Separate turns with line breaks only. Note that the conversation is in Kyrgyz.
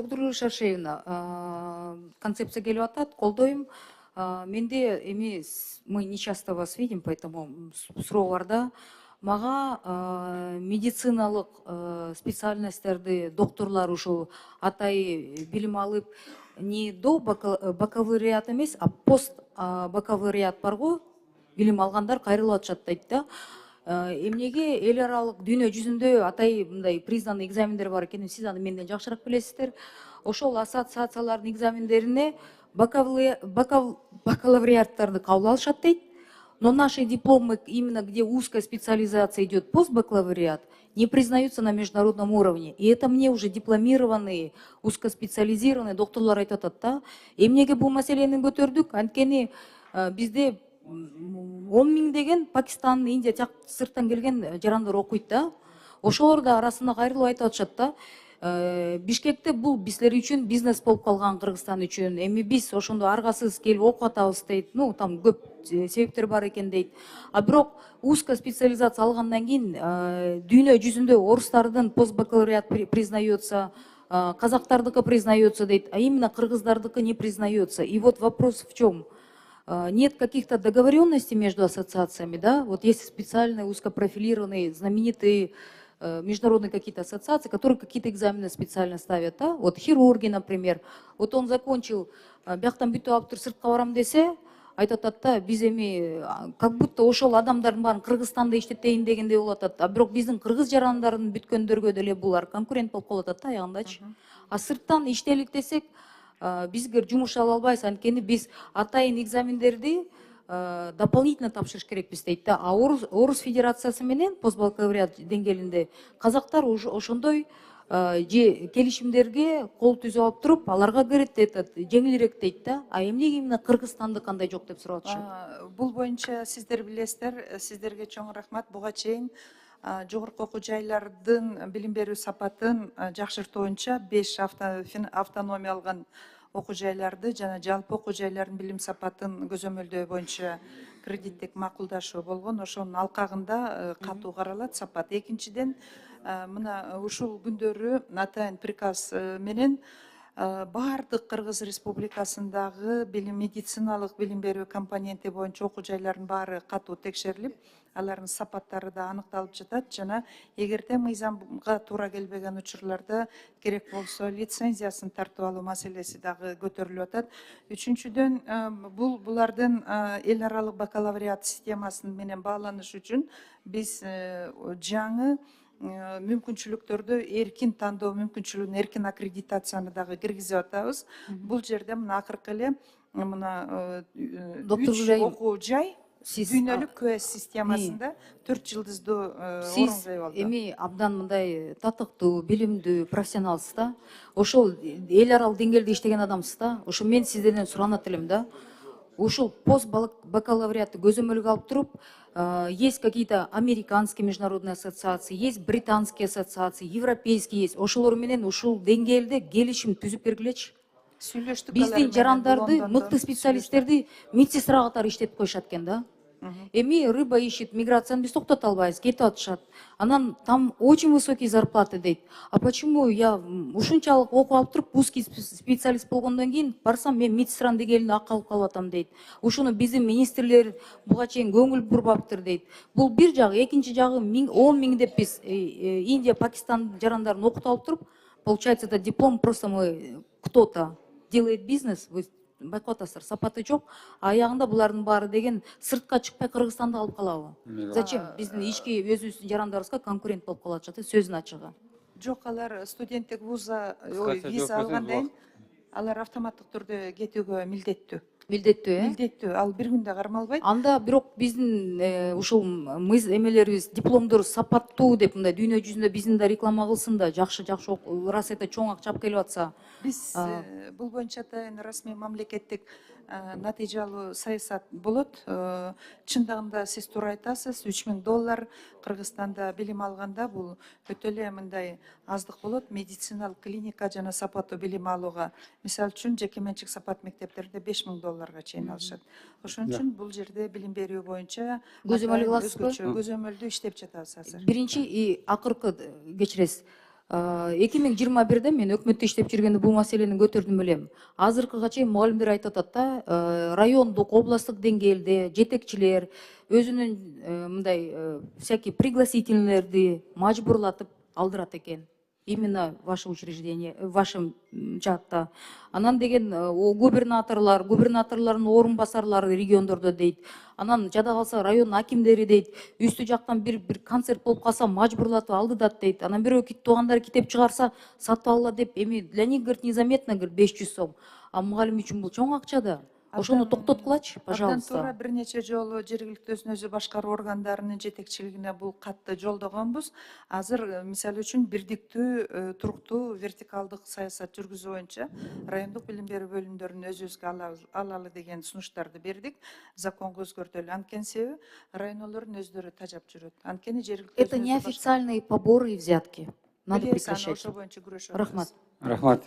Доктор Шаршеевна, концепция келип атат, колдойм. Менде эми мы не часто вас видим, поэтому суроо бар да. Мага медициналык специальностьтерди докторлар ушул атай билим алып не до бакалавриат эмес, а пост бакалавриат барго билим алгандар кайрылып атышат дейт да. Эмнеге эл аралык дүйнө жүзүндө атай мындай признанный экзамендер бар экенин сиз аны менден жакшыраак билесиздер. Ошол ассоциациялардын экзамендерине бакалавриаттарды кабыл алышат дейт. Но наши дипломы, именно где узкая специализация идет постбакалавриат, не признаются на международном уровне. И это мне уже дипломированные, узкоспециализированные докторлар айтып атат да. Эмнеге бул маселени көтөрдүк? Анткени бизде 10 миң деген Пакистан, Индия, сырттан келген жарандар окуйт да. Ошолор да арасында кайрылып айтып атышат да. Бишкекте бул bizler үчүн бизнес болуп калган, Кыргызстан үчүн. Эми биз ошондо аргасыз келип окуп атабыз дейт. Ну, там көп себептер бар экен дейт. А бирок узкая специализация алгандан кийин дүйнө жүзүндө орустардын постбакалавриат признается, казактардыкы признается дейт, а именно кыргыздардыкы не признается. И вот вопрос в чем? Нет каких-то договоренностей между ассоциациями, да? Вот есть специальные узкопрофилированные, знаменитые международные какие-то ассоциации, которые какие-то экзамены специально ставят, да? Вот хирурги, например. Вот он закончил, бияктан бүтүп алып туруп сыртка барам десе, айтып атат да, биз эми как будто ошол адамдардын баарын Кыргызстанда иштетейин дегендей болуп атат. А бирок биздин кыргыз жарандарын бүткөндөргө деле булар конкурент болуп калып атат да аягындачы. А сырттан иштелик десек, бизге жумуш ала албайбыз, анткени биз атайын экзамендерди дополнительно тапшырыш керекпиз дейт да. А Орус Федерациясы менен постбакалавриат деңгээлинде казактар ошондой келишимдерге кол түзүп алып туруп, аларга кирет жеңилирээк дейт да. А эмнеге именно Кыргызстанда кандай жок деп сурап атышат?
Бул боюнча сиздер билесиздер, сиздерге чоң рахмат. Буга чейин жогорку окуу жайлардын билим берүү сапатын жакшыртуу боюнча 5 автономия алган окуу жайларды жана жалпы окуу жайлардын билим сапатын көзөмөлдөө боюнча кредиттик макулдашуу болгон. Ошонун алкагында катуу каралат сапат. Экинчиден, мына ушул күндөрү атайын приказ менен баардык Кыргыз Республикасындагы медициналык билим берүү компоненти боюнча окуу жайлардын баары катуу текшерилип, алардын сапаттары да аныкталып жатат жана эгерде мыйзамга туура келбеген учурларда керек болсо лицензиясын тартып алуу маселеси дагы көтөрүлүп атат. Үчүнчүдөн, булардын эл аралык бакалавриат системасын менен бааланыш үчүн биз жаңы мүмкүнчүлүктөрдү эркин тандоо мүмкүнчүлүгүн, эркин аккредитацияны дагы киргизип атабыз. Бул жерде мына акыркы эле мына 3 окуу жай дүйнөлүк КВС системасында 4 жылдыздуу орун жайып алды.
Эми абдан мындай татыктуу, билимдүү профессионалсыз да. Ошол эл аралык деңгээлде иштеген адамсыз да. Ошо мен сиздерден суранат элем да. Ушул постбакалавриатты көзөмөлгө алып туруп, есть какие-то американские международные ассоциации, есть британские ассоциации, европейские есть. Ошолор менен ушул деңгээлде келишим түзүп бергилечи.
Сүйлөштүк.
Биздин жарандарды, мыкты специалисттерди медсестра катары иштетип коюшат экен да. Эми рыба ищет, миграцияны биз токтото албайбыз, кетип атышат. Анан там очень высокие зарплаты дейт. А почему я ушунчалык окуп алып туруп, узкий специалист болгондон кийин барсам мен медсестранын дегелине ак калып калып атам дейт. Ушуну биздин министрлер буга чейин көңүл бурбаптыр дейт. Бул бир жагы, экинчи жагы 10 миң деп биз Индия, Пакистан жарандарын окутуп алып туруп, получается это диплом, просто мы кто-то делает бизнес, вы байкап атасыздар, сапаты жок, аягында булардын баары деген сыртка чыкпай Кыргызстанда калып калабы? Зачем? Биздин ички өзүбүздүн жарандарыбызга конкурент болуп калып атышат, сөзүн ачыгы.
Жок, алар студенттик вуза виза алгандан алар автоматтык түрдө кетүүгө милдеттүү. Милдеттүү. Ал бир күндө кармалбайт.
Анда бирок биздин ушул эмелерибиз, дипломдор сапаттуу деп мындай дүйнө жүзүндө биздин да реклама кылсын да, жакшы раз это чоң акча келип атса.
Биз бул боюнча атайын расмий мамлекеттик натыйжалуу саясат болот. Чындыгында сиз туура айтасыз, $3000 Кыргызстанда билим алганда бул өтө эле мындай аздык болот. Медициналык клиника жана сапаттуу билим алууга, мисалы үчүн жеке менчик сапат мектептерде $5000 чейин алышат. Ошон үчүн бул жерде билим берүү боюнча
көзөмөл кыласызбы?
Көзөмөлдү иштеп жатабыз азыр.
Биринчи акыркы кечиресиз. 2021 мен өкмөттө иштеп жүргөндө бул маселени көтөрдүм элем. Азыркыга чейин мугалимдер айтып атат да, райондук, областтык деңгээлде жетекчилер өзүнүн мындай всякий пригласительныйлерди мажбурлатып алдырат экен. Именно ваше учреждение, вашем жакта. Анан деген губернаторлордун орун басарлары региондордо дейт. Анан жада калса район акимдери дейт. Үстү жактан бир концерт болуп калса мажбурлатып алдыдат дейт. Анан бирөө туугандары китеп чыгарса сатып алгыла деп, эми для них, говорит, незаметно, говорит, 500 сом. А мугалим үчүн бул чоң акча да. Ошону токтоткулачы,
Абдан
пожалуйста.
туура, бир нече жолу жергиликтүү өзүн өзү башкаруу органдарынын жетекчилигине бул катты жолдогонбуз. Азыр мисалы үчүн бирдиктүү, туруктуу вертикалдык саясат жүргүзүү боюнча райондук билим берүү бөлүмдөрүн өзүбүзгө алалы деген сунуштарды бердик. Законго өзгөртөлү. Анткени себеби районалордун өздөрү тажап жүрөт. Анткени жергиликтүү
Это неофициальные поборы и взятки. Надо
Билебиз, аны
прекращать.
ошол боюнча күрөшөбүз.
Рахмат.
Рахмат.